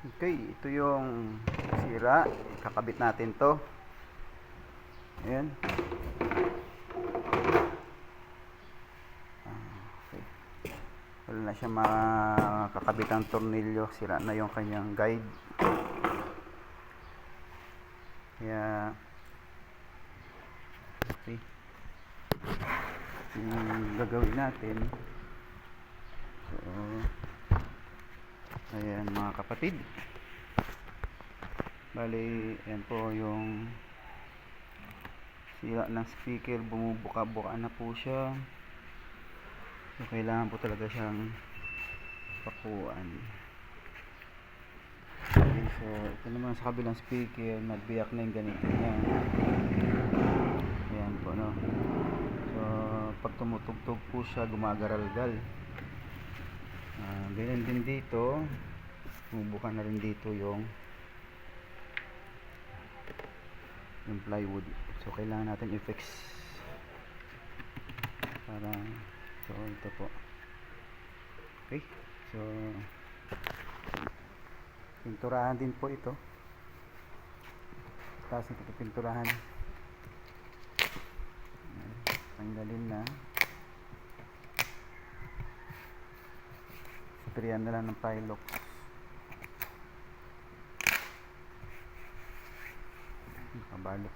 Okay, ito yung sira. Kakabit natin to. Ayan. Okay. Wala na siya makakabit ang tornilyo. Sira na yung kanyang guide. Kaya okay. Yung gagawin natin. So, ayan mga kapatid. Bali, ayan po yung sira ng speaker. Bumubuka-buka na po siya. So, kailangan po talaga siyang pakuan. Okay, so ito naman sa kabilang speaker, nagbiyak na yung ganito niya. Ayan po, no. So, pag tumutugtog po siya, gumagaralgal. Ganyan din dito. Bumubuka na rin dito yung plywood. So, kailangan natin i-fix para, so, ito po. Okay. So, pinturahan din po ito. Tapos ito pinturahan. Tanggalin na. Sprayan na lang ng Pilox. Pabalot.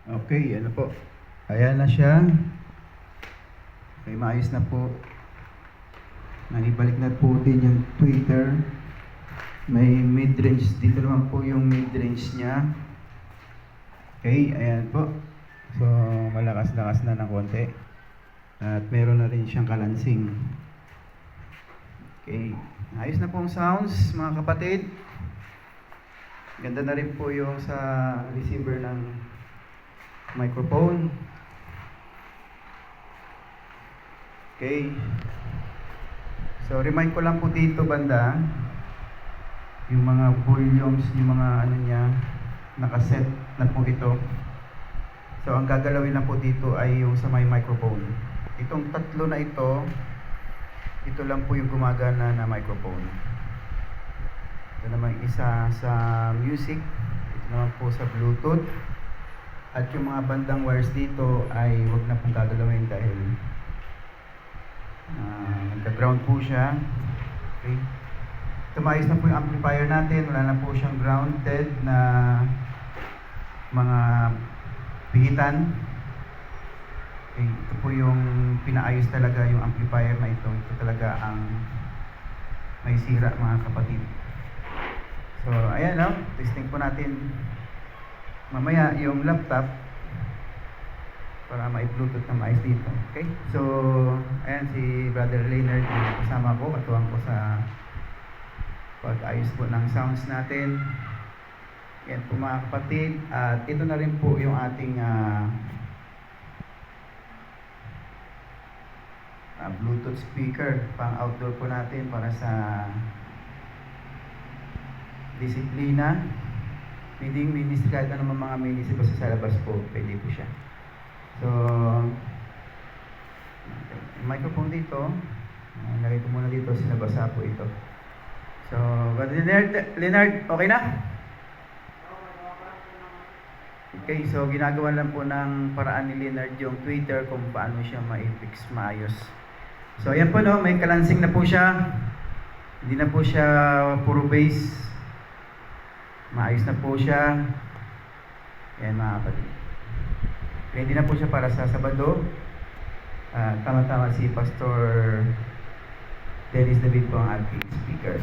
Okay, ano po. Ayan na siya. Okay, maayos na po. Naibalik na po din yung tweeter. May mid-range. Dito naman po yung mid-range niya. Okay, ayan po. So, malakas-lakas na ng konti. At meron na rin siyang kalansing. Okay, ayos na po ang sounds, mga kapatid. Ganda na rin po yung sa receiver ng microphone. Okay. So, remind ko lang po dito banda, yung mga volumes, yung mga ano niya, nakaset na po ito. So, ang gagalawin lang po dito ay yung sa may microphone. Itong tatlo na ito lang po yung gumagana na microphone. Ito naman isa sa music. Ito naman po sa Bluetooth. At yung mga bandang wires dito ay huwag na pong gagalawin dahil nagka-ground po siya. Okay. Tumayos na po yung amplifier natin. Wala na po siyang grounded na mga pihitan. Okay. Ito po yung pinaayos talaga yung amplifier na ito. Ito talaga ang may sira, mga kapatid. So, ayan, no? Testing po natin mamaya yung laptop para mai-bluetooth na maayos dito. Okay? So, ayan si Brother Leonard, kasama ko, katuwang ko sa pag-ayos po ng sounds natin. Yan po mga kapatid. At ito na rin po yung ating Bluetooth speaker pang outdoor po natin para sa disiplina. Hindi minis, kahit ano mga minis basta sa labas po, pwede po siya. So, yung microphone dito, lagay ko muna dito, sinabasa po ito. So, but Leonard, okay na? Okay, so ginagawa lang po ng paraan ni Leonard yung Twitter kung paano siya ma-fix maayos. So, ayan po, no, may kalansing na po siya. Hindi na po siya puro bass. Maayos na po siya. Ayan mga kapatid. Ready na po siya para sa Sabado. Tama-tama si Pastor Dennis David po ang ating speaker.